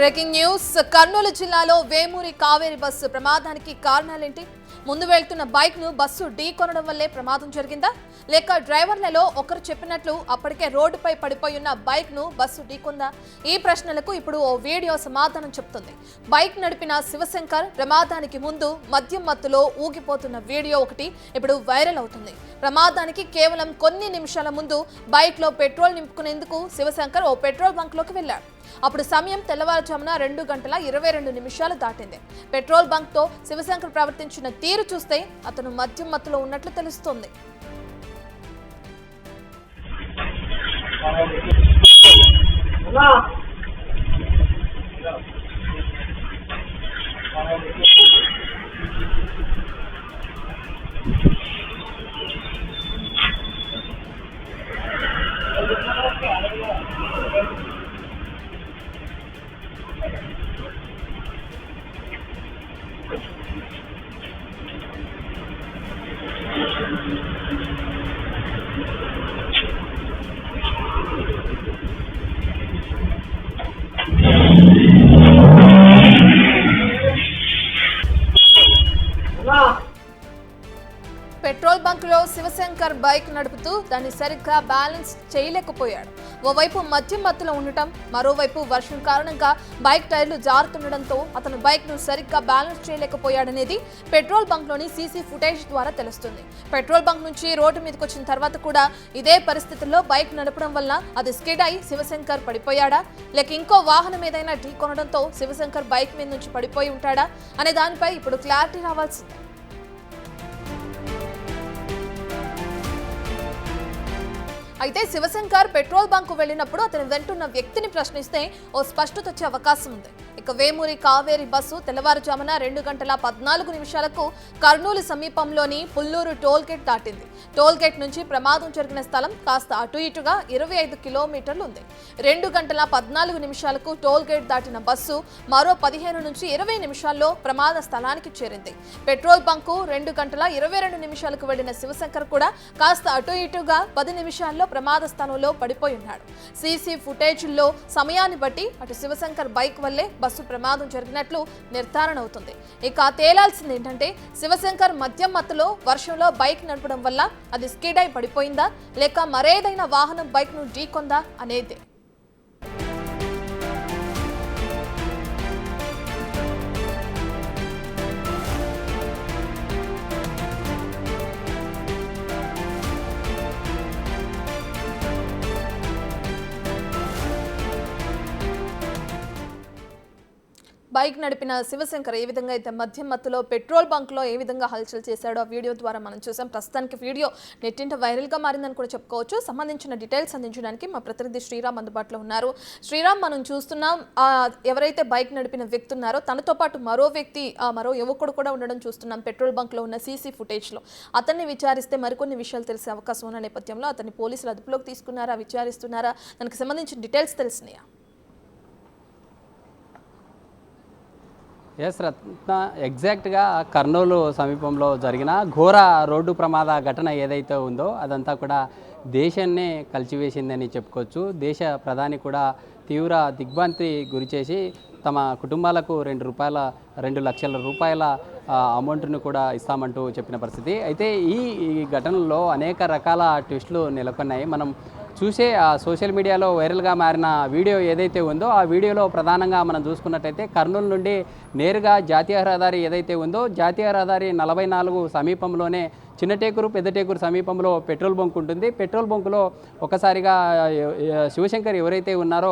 Breaking news Kurnool జిల్లాలో Vemuri Kaveri bus ప్రమాదానికి కారణాలేంటి? ముందు వెళ్తున్న బైక్ ను బస్సు ఢీకొనడం వల్లే ప్రమాదం జరిగిందా, లేక డ్రైవర్లలో ఒకరు చెప్పినట్లు అప్పటికే రోడ్డుపై పడిపోయి ఉన్న బైక్ ను బస్సు ఢీకొందా? ఈ ప్రశ్నలకు ఇప్పుడు ఓ వీడియో సమాధానం చెప్తుంది. బైక్ నడిపిన శివశంకర్ ప్రమాదానికి ముందు మద్యం మత్తులో ఊగిపోతున్న వీడియో ఒకటి ఇప్పుడు వైరల్ అవుతుంది. ప్రమాదానికి కేవలం కొన్ని నిమిషాల ముందు బైక్ లో పెట్రోల్ నింపుకునేందుకు శివశంకర్ ఓ పెట్రోల్ బంక్ లోకి వెళ్లాడు. అప్పుడు సమయం తెల్లవారుజామున 2:22 దాటింది. పెట్రోల్ బంక్ తో శివశంకర్ ప్రవర్తించిన తీరు చూస్తే అతను మద్యం మత్తులో ఉన్నట్లు తెలుస్తోంది. పెట్రోల్ బంక్ లో శివశంకర్ బైక్ నడుపుతూ దాన్ని సరిగ్గా బ్యాలెన్స్ చేయలేకపోయాడు. ఓవైపు మద్యం మత్తులో ఉండటం, మరోవైపు వర్షం కారణంగా బైక్ టైర్లు జారుతుండటంతో అతను బైక్ ను సరిగ్గా బ్యాలెన్స్ చేయలేకపోయాడనేది పెట్రోల్ బంక్ లోని సీసీ ఫుటేజ్ ద్వారా తెలుస్తుంది. పెట్రోల్ బంక్ నుంచి రోడ్డు మీదకి వచ్చిన తర్వాత కూడా ఇదే పరిస్థితుల్లో బైక్ నడపడం వల్ల అది స్కిడ్ అయి శివశంకర్ పడిపోయాడా, లేక ఇంకో వాహనం ఏదైనా ఢీకొనడంతో శివశంకర్ బైక్ మీద నుంచి పడిపోయి ఉంటాడా అనే దానిపై ఇప్పుడు క్లారిటీ రావాల్సిందే. అయితే శివశంకర్ పెట్రోల్ బంక్ వెళ్లినప్పుడు అతను వెంటున్న వ్యక్తిని ప్రశ్నిస్తే ఓ స్పష్టత వచ్చే అవకాశం ఉంది. ఇక వేమూరి కావేరి బస్సు తెల్లవారుజామున 2:14 కర్నూలు సమీపంలోని పుల్లూరు టోల్ గేట్ దాటింది. టోల్ గేట్ నుంచి ప్రమాదం జరిగిన స్థలం కాస్త అటు ఇటుగా 25 కిలోమీటర్లు ఉంది. 2:14 టోల్ గేట్ దాటిన బస్సు మరో 15 నుంచి 20 నిమిషాల్లో ప్రమాద స్థలానికి చేరింది. పెట్రోల్ బంకు 2:22 వెళ్లిన శివశంకర్ కూడా కాస్త అటు ఇటుగా 10 నిమిషాల్లో ప్రమాద స్థానంలో పడిపోయి ఉన్నాడు. సీసీ ఫుటేజ్లో సమయాన్ని బట్టి అటు శివశంకర్ బైక్ వల్లే బస్సు ప్రమాదం జరిగినట్లు నిర్ధారణ అవుతుంది. ఇక తేలాల్సింది ఏంటంటే శివశంకర్ మద్యం మత్తులో వర్షంలో బైక్ నడపడం వల్ల అది స్కిడ్ అయి పడిపోయిందా, లేక మరేదైనా వాహనం బైక్ ను ఢీకొందా అనేది. బైక్ నడిపిన శివశంకర్ ఏ విధంగా అయితే మద్యం మత్తులో పెట్రోల్ బంక్ లో ఏ విధంగా హల్చల్ చేశాడో ఆ వీడియో ద్వారా మనం చూసాం. ప్రస్తుతానికి వీడియో నెట్టింట వైరల్ గా మారిందని కూడా చెప్పుకోవచ్చు. సంబంధించిన డీటెయిల్స్ అందించడానికి మా ప్రతినిధి శ్రీరామ్ అందుబాటులో ఉన్నారు. శ్రీరామ్, మనం చూస్తున్నాం ఎవరైతే బైక్ నడిపిన వ్యక్తి ఉన్నారో తనతో పాటు మరో యువకుడు కూడా ఉండడం చూస్తున్నాం. పెట్రోల్ బంక్ లో ఉన్న సీసీ ఫుటేజ్ లో అతన్ని విచారిస్తే మరికొన్ని విషయాలు తెలిసే అవకాశం ఉన్న నేపథ్యంలో అతన్ని పోలీసులు అదుపులోకి తీసుకున్నారా, విచారిస్తున్నారా, దానికి సంబంధించిన డీటెయిల్స్ తెలిసినాయా? ఎస్ రత్న, ఎగ్జాక్ట్గా కర్నూలు సమీపంలో జరిగిన ఘోర రోడ్డు ప్రమాద ఘటన ఏదైతే ఉందో అదంతా కూడా దేశాన్నే కలిచివేసిందని చెప్పుకోవచ్చు. దేశ ప్రధాని కూడా తీవ్ర దిగ్భ్రాంతి గురిచేసి తమ కుటుంబాలకు 2 లక్షల రూపాయల అమౌంట్ను కూడా ఇస్తామంటూ చెప్పిన పరిస్థితి. అయితే ఈ ఘటనలో అనేక రకాల ట్విస్టులు నెలకొన్నాయి. మనం చూసే సోషల్ మీడియాలో వైరల్గా మారిన వీడియో ఏదైతే ఉందో ఆ వీడియోలో ప్రధానంగా మనం చూసుకున్నట్టయితే కర్నూలు నుండి నేరుగా జాతీయ రహదారి ఏదైతే ఉందో జాతీయ రహదారి 44 సమీపంలోనే చిన్నటేకూరు పెద్దటేకూరు సమీపంలో పెట్రోల్ బంక్ ఉంటుంది. పెట్రోల్ బంకులో ఒకసారిగా శివశంకర్ ఎవరైతే ఉన్నారో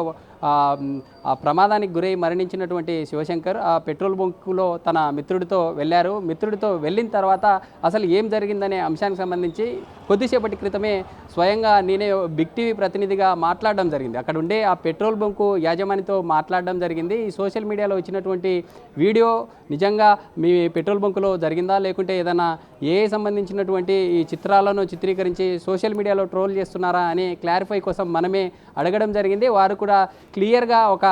ఆ ప్రమాదానికి గురై మరణించినటువంటి శివశంకర్ ఆ పెట్రోల్ బంకులో తన మిత్రుడితో వెళ్ళారు. మిత్రుడితో వెళ్ళిన తర్వాత అసలు ఏం జరిగిందనే అంశానికి సంబంధించి కొద్దిసేపటి క్రితమే స్వయంగా నేనే బిగ్ టీవీ ప్రతినిధిగా మాట్లాడడం జరిగింది. అక్కడ ఉండే ఆ పెట్రోల్ బంకు యాజమానితో మాట్లాడడం జరిగింది. ఈ సోషల్ మీడియాలో వచ్చినటువంటి వీడియో నిజంగా మీ పెట్రోల్ బంకులో జరిగిందా, లేకుంటే ఏదైనా సంబంధించినటువంటి ఈ చిత్రాలను చిత్రీకరించి సోషల్ మీడియాలో ట్రోల్ చేస్తున్నారా అని క్లారిఫై కోసం మనమే అడగడం జరిగింది. వారు కూడా క్లియర్గా ఒక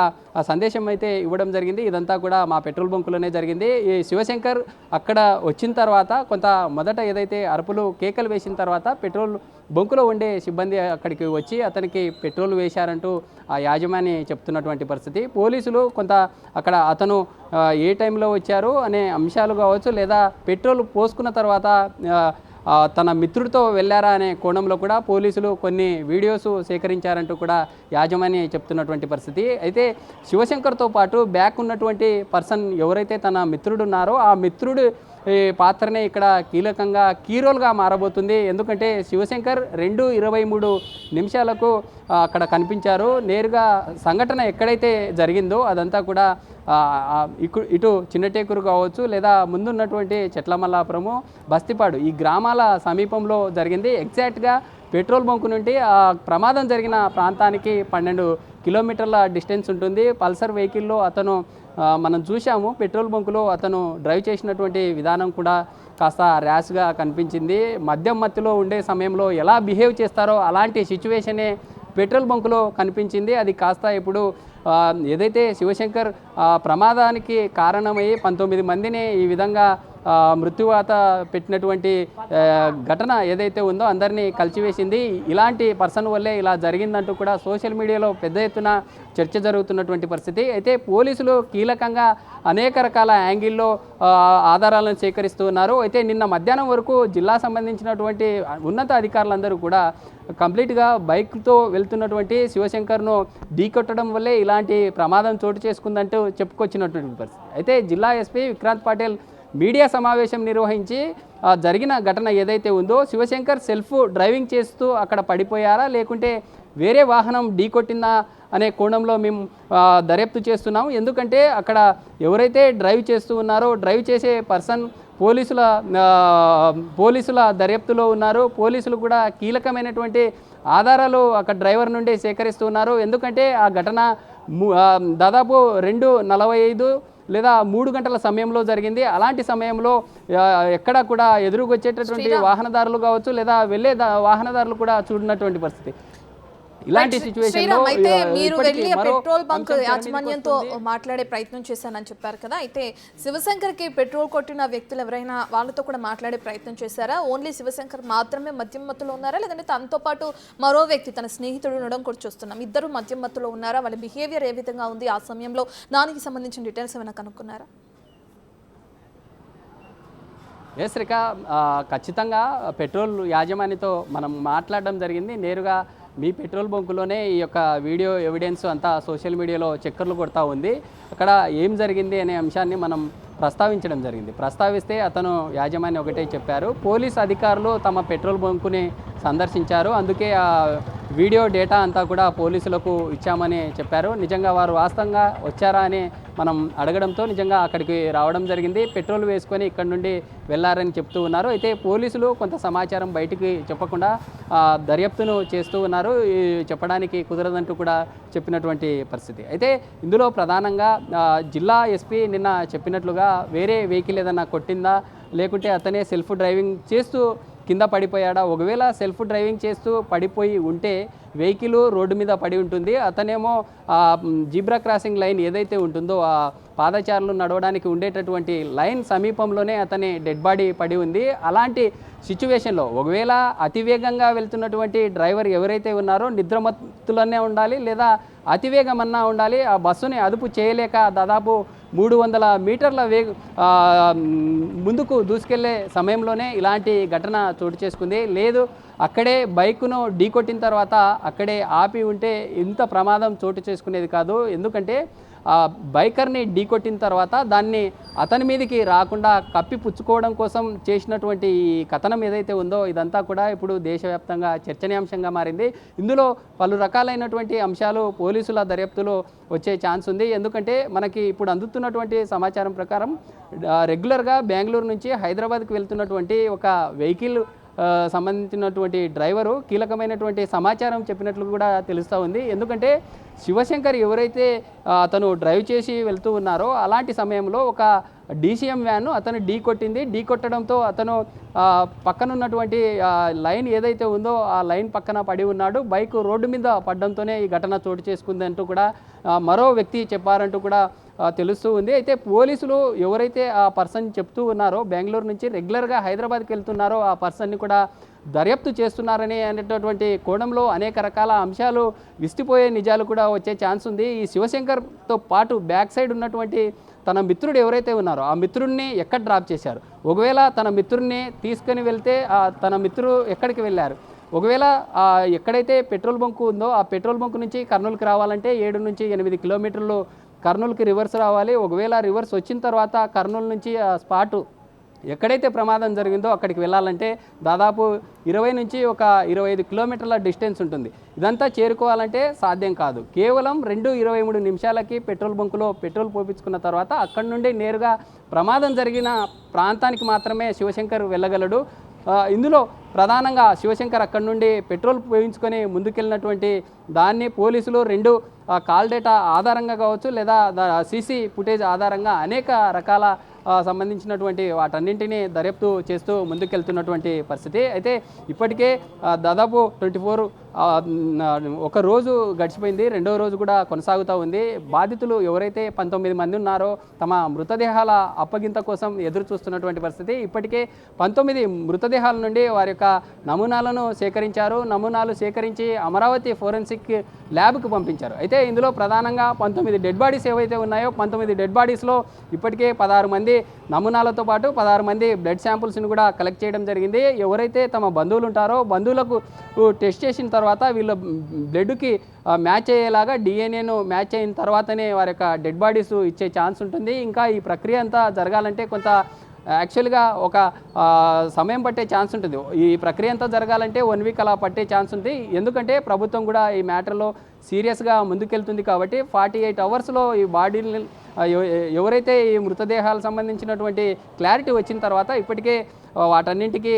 సందేశం అయితే ఇవ్వడం జరిగింది. ఇదంతా కూడా మా పెట్రోల్ బంకులోనే జరిగింది. ఈ శివశంకర్ అక్కడ వచ్చిన తర్వాత కొంత మొదట ఏదైతే అరుపులు కేకలు వేసిన తర్వాత పెట్రోల్ బంకులో ఉండే సిబ్బంది అక్కడికి వచ్చి అతనికి పెట్రోల్ వేశారంటూ ఆ యాజమాని చెప్తున్నటువంటి పరిస్థితి. పోలీసులు కొంత అక్కడ అతను ఏ టైంలో వచ్చారు అనే అంశాలు కావచ్చు, లేదా పెట్రోల్ పోసుకున్న తర్వాత తన మిత్రుడితో వెళ్ళారా అనే కోణంలో కూడా పోలీసులు కొన్ని వీడియోస్ సేకరించారంటూ కూడా యాజమాని చెప్తున్నటువంటి పరిస్థితి. అయితే శివశంకర్తో పాటు బ్యాక్ ఉన్నటువంటి పర్సన్ ఎవరైతే తన మిత్రుడు ఉన్నారో ఆ మిత్రుడు ఈ పాత్రనే ఇక్కడ కీలకంగా కీరోల్గా మారబోతుంది. ఎందుకంటే శివశంకర్ 2:23 అక్కడ కనిపించారు. నేరుగా సంఘటన ఎక్కడైతే జరిగిందో అదంతా కూడా ఇటు చిన్నటేకూరు కావచ్చు, లేదా ముందున్నటువంటి చెట్లమల్లాపురము, బస్తిపాడు ఈ గ్రామాల సమీపంలో జరిగింది. ఎగ్జాక్ట్గా పెట్రోల్ బంకు నుండి ఆ ప్రమాదం జరిగిన ప్రాంతానికి 12 కిలోమీటర్ల డిస్టెన్స్ ఉంటుంది. పల్సర్ వెహికల్లో అతను మనం చూసాము. పెట్రోల్ బంకులో అతను డ్రైవ్ చేసినటువంటి విధానం కూడా కాస్త ర్యాష్గా కనిపించింది. మద్యం మత్తులో ఉండే సమయంలో ఎలా బిహేవ్ చేస్తారో అలాంటి సిచ్యువేషనే పెట్రోల్ బంకులో కనిపించింది. అది కాస్త ఇప్పుడు ఏదైతే శివశంకర్ ప్రమాదానికి కారణమై 19 మందిని ఈ విధంగా మృత్యువాత పెట్టినటువంటి ఘటన ఏదైతే ఉందో అందరినీ కలిచివేసింది. ఇలాంటి పర్సన్ వల్లే ఇలా జరిగిందంటూ కూడా సోషల్ మీడియాలో పెద్ద ఎత్తున చర్చ జరుగుతున్నటువంటి పరిస్థితి. అయితే పోలీసులు కీలకంగా అనేక రకాల యాంగిల్లో ఆధారాలను సేకరిస్తూ ఉన్నారు. అయితే నిన్న మధ్యాహ్నం వరకు జిల్లా సంబంధించినటువంటి ఉన్నత అధికారులందరూ కూడా కంప్లీట్గా బైక్తో వెళ్తున్నటువంటి శివశంకర్ను ఢీకొట్టడం వల్లే ఇలాంటి ప్రమాదం చోటు చేసుకుందంటూ చెప్పుకొచ్చినటువంటి పరిస్థితి. అయితే జిల్లా ఎస్పీ విక్రాంత్ పాటిల్ మీడియా సమావేశం నిర్వహించి జరిగిన ఘటన ఏదైతే ఉందో శివశంకర్ సెల్ఫ్ డ్రైవింగ్ చేస్తూ అక్కడ పడిపోయారా, లేకుంటే వేరే వాహనం ఢీకొట్టిందా అనే కోణంలో మేము దర్యాప్తు చేస్తున్నాము. ఎందుకంటే అక్కడ ఎవరైతే డ్రైవ్ చేస్తూ ఉన్నారో డ్రైవ్ చేసే పర్సన్ పోలీసుల దర్యాప్తులో ఉన్నారు. పోలీసులు కూడా కీలకమైనటువంటి ఆధారాలు అక్కడ డ్రైవర్ నుండి సేకరిస్తున్నారు. ఎందుకంటే ఆ ఘటన దాదాపు 2:45 లేదా 3 గంటల సమయంలో జరిగింది. అలాంటి సమయంలో ఎక్కడ కూడా ఎదురుకొచ్చేటటువంటి వాహనదారులు కావచ్చు, లేదా వెళ్ళే వాహనదారులు కూడా చూడనటువంటి పరిస్థితి. ఇలాంటి సిచ్యువేషన్లో అయితే మీరు వెళ్ళి పెట్రోల్ బంక్ యాజమాన్యంతో మాట్లాడే ప్రయత్నం చేశానని చెప్పారు కదా, అయితే శివశంకర్కి పెట్రోల్ కొట్టిన వ్యక్తులు ఎవరైనా వాళ్ళతో కూడా మాట్లాడే ప్రయత్నం చేశారా? ఓన్లీ శివశంకర్ మాత్రమే మద్యం మత్తులో ఉన్నారా, లేదంటే తనతో పాటు మరో వ్యక్తి తన స్నేహితుడు ఉండడం కూడా చూస్తున్నాం, ఇద్దరు మద్యం మత్తులో ఉన్నారా? వాళ్ళ బిహేవియర్ ఏ విధంగా ఉంది ఆ సమయంలో, దానికి సంబంధించిన డీటెయిల్స్ ఏమైనా కనుక్కున్నారా? శ్రీక, ఖచ్చితంగా పెట్రోల్ యాజమానితో మనం మాట్లాడడం జరిగింది. నేరుగా మీ పెట్రోల్ బంకులోనే ఈ యొక్క వీడియో ఎవిడెన్స్ అంతా సోషల్ మీడియాలో చక్కర్లు కొడతా ఉంది. అక్కడ ఏం జరిగింది అనే అంశాన్ని మనం ప్రస్తావించడం జరిగింది. ప్రస్తావిస్తే అతను యాజమాన్యం ఒకటే చెప్పారు, పోలీస్ అధికారులు తమ పెట్రోల్ బంకుని సందర్శించారు, అందుకే ఆ వీడియో డేటా అంతా కూడా పోలీసులకు ఇచ్చామని చెప్పారు. నిజంగా వారు వాస్తవంగా వచ్చారా అని మనం అడగడంతో నిజంగా అక్కడికి రావడం జరిగింది. పెట్రోల్ వేసుకొని ఇక్కడ నుండి వెళ్ళారని చెప్తూ ఉన్నారు. అయితే పోలీసులు కొంత సమాచారం బయటికి చెప్పకుండా దర్యాప్తును చేస్తూ ఉన్నారు. చెప్పడానికి కుదరదంటూ కూడా చెప్పినటువంటి పరిస్థితి. అయితే ఇందులో ప్రధానంగా జిల్లా ఎస్పీ నిన్న చెప్పినట్లుగా వేరే వెహికల్ ఏదన్నా కొట్టిందా, లేకుంటే అతనే సెల్ఫ్ డ్రైవింగ్ చేస్తూ కింద పడిపోయాడా? ఒకవేళ సెల్ఫ్ డ్రైవింగ్ చేస్తూ పడిపోయి ఉంటే వెహికల్ రోడ్డు మీద పడి ఉంటుంది, అతనేమో జీబ్రా క్రాసింగ్ లైన్ ఏదైతే ఉంటుందో ఆ పాదచారులు నడవడానికి ఉండేటటువంటి లైన్ సమీపంలోనే అతని డెడ్ బాడీ పడి ఉంది. అలాంటి సిచ్యువేషన్లో ఒకవేళ అతివేగంగా వెళ్తున్నటువంటి డ్రైవర్ ఎవరైతే ఉన్నారో నిద్రమత్తులనే ఉండాలి, లేదా అతివేగమన్నా ఉండాలి. ఆ బస్సుని అదుపు చేయలేక దాదాపు 300 మీటర్ల ముందుకు దూసుకెళ్లే సమయంలోనే ఇలాంటి ఘటన చోటు చేసుకుంది. లేదు అక్కడే బైకును ఢీకొట్టిన తర్వాత అక్కడే ఆపి ఉంటే ఇంత ప్రమాదం చోటు చేసుకునేది కాదు. ఎందుకంటే బైకర్ని ఢీకొట్టిన తర్వాత దాన్ని అతని మీదకి రాకుండా కప్పిపుచ్చుకోవడం కోసం చేసినటువంటి ఈ కథనం ఏదైతే ఉందో ఇదంతా కూడా ఇప్పుడు దేశవ్యాప్తంగా చర్చనీయాంశంగా మారింది. ఇందులో పలు రకాలైనటువంటి అంశాలు పోలీసుల దర్యాప్తులో వచ్చే ఛాన్స్ ఉంది. ఎందుకంటే మనకి ఇప్పుడు అందుతున్నటువంటి సమాచారం ప్రకారం రెగ్యులర్గా బెంగళూరు నుంచి హైదరాబాద్కి వెళ్తున్నటువంటి ఒక వెహికల్ సంబంధించినటువంటి డ్రైవరు కీలకమైనటువంటి సమాచారం చెప్పినట్లు కూడా తెలుస్తూ ఉంది. ఎందుకంటే శివశంకర్ ఎవరైతే అతను డ్రైవ్ చేసి వెళ్తూ ఉన్నారో అలాంటి సమయంలో ఒక డీసీఎం వ్యాన్ అతను ఢీ కొట్టింది. ఢీ కొట్టడంతో అతను పక్కన ఉన్నటువంటి లైన్ ఏదైతే ఉందో ఆ లైన్ పక్కన పడి ఉన్నాడు. బైక్ రోడ్డు మీద పడడంతోనే ఈ ఘటన చోటు చేసుకుంది అంటూ కూడా మరో వ్యక్తి చెప్పారంటూ కూడా తెలుస్తూ ఉంది. అయితే పోలీసులు ఎవరైతే ఆ పర్సన్ చెప్తూ ఉన్నారో బెంగళూరు నుంచి రెగ్యులర్గా హైదరాబాద్కి వెళ్తున్నారో ఆ పర్సన్ని కూడా దర్యాప్తు చేస్తున్నారని అనేటటువంటి కోణంలో అనేక రకాల అంశాలు విస్తుపోయే నిజాలు కూడా వచ్చే ఛాన్స్ ఉంది. ఈ శివశంకర్తో పాటు బ్యాక్ సైడ్ ఉన్నటువంటి తన మిత్రుడు ఎవరైతే ఉన్నారో ఆ మిత్రుడిని ఎక్కడ డ్రాప్ చేశారు, ఒకవేళ తన మిత్రుడిని తీసుకొని వెళ్తే తన మిత్రుడు ఎక్కడికి వెళ్ళారు, ఒకవేళ ఎక్కడైతే పెట్రోల్ బంక్ ఉందో ఆ పెట్రోల్ బంక్ నుంచి కర్నూలుకి రావాలంటే 7 నుంచి 8 కిలోమీటర్లు కర్నూలుకి రివర్స్ రావాలి. ఒకవేళ రివర్స్ వచ్చిన తర్వాత కర్నూలు నుంచి ఆ స్పాటు ఎక్కడైతే ప్రమాదం జరిగిందో అక్కడికి వెళ్ళాలంటే దాదాపు 20 నుంచి ఒక 25 కిలోమీటర్ల డిస్టెన్స్ ఉంటుంది. ఇదంతా చేరుకోవాలంటే సాధ్యం కాదు. కేవలం 2:23 నిమిషాలకి పెట్రోల్ బంకులో పెట్రోల్ పోపించుకున్న తర్వాత అక్కడి నుండి నేరుగా ప్రమాదం జరిగిన ప్రాంతానికి మాత్రమే శివశంకర్ వెళ్ళగలడు. ఇందులో ప్రధానంగా శివశంకర్ అక్కడి నుండి పెట్రోల్ పోయించుకొని ముందుకెళ్ళినటువంటి దాన్ని పోలీసులు 2 కాల్ డేటా ఆధారంగా కావచ్చు లేదా సీసీ ఫుటేజ్ ఆధారంగా అనేక రకాల సంబంధించినటువంటి వాటన్నింటినీ దర్యాప్తు చేస్తూ ముందుకెళ్తున్నటువంటి పరిస్థితి. అయితే ఇప్పటికే దాదాపు 24 ఒక రోజు గడిచిపోయింది, రెండవ రోజు కూడా కొనసాగుతూ ఉంది. బాధితులు ఎవరైతే 19 మంది ఉన్నారో తమ మృతదేహాల అప్పగింత కోసం ఎదురు చూస్తున్నటువంటి పరిస్థితి. ఇప్పటికే 19 మృతదేహాల నుండి వారి యొక్క నమూనాలను సేకరించారు. నమూనాలు సేకరించి అమరావతి ఫోరెన్సిక్ ల్యాబ్కు పంపించారు. అయితే ఇందులో ప్రధానంగా 19 డెడ్ బాడీస్ ఏవైతే ఉన్నాయో 19 డెడ్ బాడీస్లో ఇప్పటికే 16 మంది నమూనాలతో పాటు 16 మంది బ్లడ్ శాంపుల్స్ని కూడా కలెక్ట్ చేయడం జరిగింది. ఎవరైతే తమ బంధువులు ఉంటారో బంధువులకు టెస్ట్ చేసిన తర్వాత వీళ్ళ బ్లడ్కి మ్యాచ్ అయ్యేలాగా డిఎన్ఏను మ్యాచ్ అయిన తర్వాతనే వారి యొక్క డెడ్ బాడీస్ ఇచ్చే ఛాన్స్ ఉంటుంది. ఇంకా ఈ ప్రక్రియ అంతా జరగాలంటే కొంత యాక్చువల్గా ఒక సమయం పట్టే ఛాన్స్ ఉంటుంది. ఈ ప్రక్రియ అంతా జరగాలంటే 1 వీక్ అలా పట్టే ఛాన్స్ ఉంది. ఎందుకంటే ప్రభుత్వం కూడా ఈ మ్యాటర్లో సీరియస్గా ముందుకెళ్తుంది కాబట్టి 48 అవర్స్లో ఈ బాడీని ఎవరైతే ఈ మృతదేహాలకు సంబంధించినటువంటి క్లారిటీ వచ్చిన తర్వాత ఇప్పటికే వాటన్నింటికి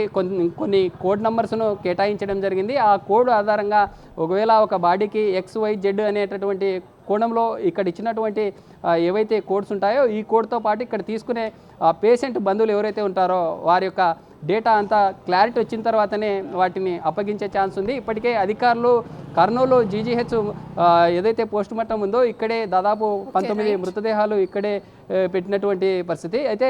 కొన్ని కోడ్ నంబర్స్ను కేటాయించడం జరిగింది. ఆ కోడ్ ఆధారంగా ఒకవేళ ఒక బాడీకి XYZ అనేటటువంటి కోణంలో ఇక్కడ ఇచ్చినటువంటి ఏవైతే కోడ్స్ ఉంటాయో ఈ కోడ్తో పాటు ఇక్కడ తీసుకునే పేషెంట్ బంధువులు ఎవరైతే ఉంటారో వారి యొక్క డేటా అంతా క్లారిటీ వచ్చిన తర్వాతనే వాటిని అప్పగించే ఛాన్స్ ఉంది. ఇప్పటికే అధికారులు కర్నూలు GGH ఏదైతే పోస్ట్ మార్టం ఉందో ఇక్కడే దాదాపు 19 మృతదేహాలు ఇక్కడే పెట్టినటువంటి పరిస్థితి. అయితే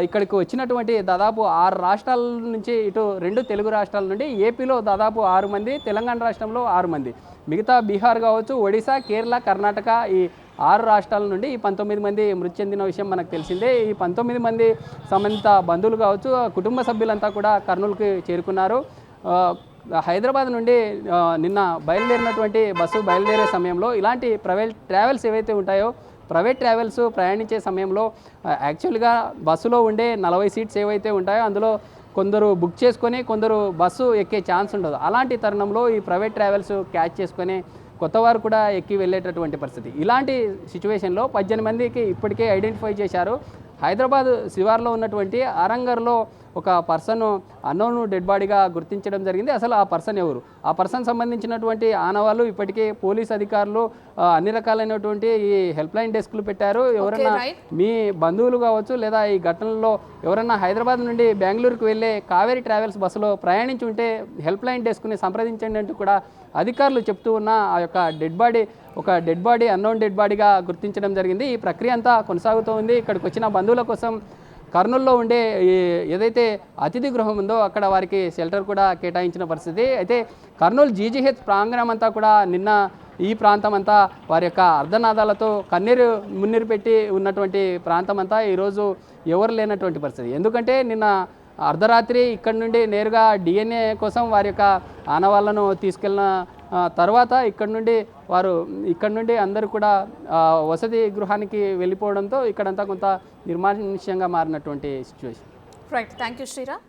ఇక్కడికి వచ్చినటువంటి దాదాపు 6 రాష్ట్రాల నుంచి ఇటు 2 తెలుగు రాష్ట్రాల నుండి ఏపీలో దాదాపు 6 మంది, తెలంగాణ రాష్ట్రంలో 6 మంది, మిగతా బీహార్ కావచ్చు, ఒడిశా, కేరళ, కర్ణాటక ఈ 6 రాష్ట్రాల నుండి ఈ 19 మంది మృతి చెందిన విషయం మనకు తెలిసిందే. ఈ 19 మంది సంబంధిత బంధువులు కావచ్చు, కుటుంబ సభ్యులంతా కూడా కర్నూలుకి చేరుకున్నారు. హైదరాబాద్ నుండి నిన్న బయలుదేరినటువంటి బస్సు బయలుదేరే సమయంలో ఇలాంటి ప్రైవేట్ ట్రావెల్స్ ఏవైతే ఉంటాయో ప్రైవేట్ ట్రావెల్స్ ప్రయాణించే సమయంలో యాక్చువల్గా బస్సులో ఉండే 40 సీట్స్ ఏవైతే ఉంటాయో అందులో కొందరు బుక్ చేసుకొని కొందరు బస్సు ఎక్కే ఛాన్స్ ఉండదు. అలాంటి తరుణంలో ఈ ప్రైవేట్ ట్రావెల్స్ క్యాచ్ చేసుకొని కొత్తవారు కూడా ఎక్కి వెళ్ళేటటువంటి పరిస్థితి. ఇలాంటి సిచ్యువేషన్లో 18 మందికి ఇప్పటికే ఐడెంటిఫై చేశారు. హైదరాబాద్ శివార్లో ఉన్నటువంటి అరంగర్లో ఒక పర్సన్ అన్నోన్ డెడ్ బాడీగా గుర్తించడం జరిగింది. అసలు ఆ పర్సన్ ఎవరు, ఆ పర్సన్ సంబంధించినటువంటి ఆనవాళ్ళు ఇప్పటికే పోలీస్ అధికారులు అన్ని రకాలైనటువంటి ఈ హెల్ప్ లైన్ డెస్క్లు పెట్టారు. ఎవరైనా మీ బంధువులు కావచ్చు లేదా ఈ ఘటనలో ఎవరైనా హైదరాబాద్ నుండి బెంగళూరుకు వెళ్ళే కావేరీ ట్రావెల్స్ బస్సులో ప్రయాణించి ఉంటే హెల్ప్ లైన్ డెస్క్ని సంప్రదించండి అంటూ కూడా అధికారులు చెప్తూ ఉన్న ఆ యొక్క డెడ్ బాడీ అన్నోన్ డెడ్ బాడీగా గుర్తించడం జరిగింది. ఈ ప్రక్రియ అంతా కొనసాగుతూ ఉంది. ఇక్కడికి వచ్చిన బంధువుల కోసం కర్నూలులో ఉండే ఏదైతే అతిథి గృహం ఉందో అక్కడ వారికి షెల్టర్ కూడా కేటాయించిన పరిస్థితి. అయితే కర్నూలు GGH ప్రాంగణం అంతా కూడా నిన్న ఈ ప్రాంతం అంతా వారి యొక్క అర్ధనాదాలతో మున్నీరు పెట్టి ఉన్నటువంటి ప్రాంతం అంతా ఈరోజు ఎవరు లేనటువంటి పరిస్థితి. ఎందుకంటే నిన్న అర్ధరాత్రి ఇక్కడి నుండి నేరుగా DNA కోసం వారి యొక్క ఆనవాళ్లను తీసుకెళ్ళిన తర్వాత ఇక్కడ నుండి అందరూ కూడా వసతి గృహానికి వెళ్ళిపోవడంతో ఇక్కడంతా కొంత నిర్మానుష్యంగా మారినటువంటి situation. Right, thank you Sriram.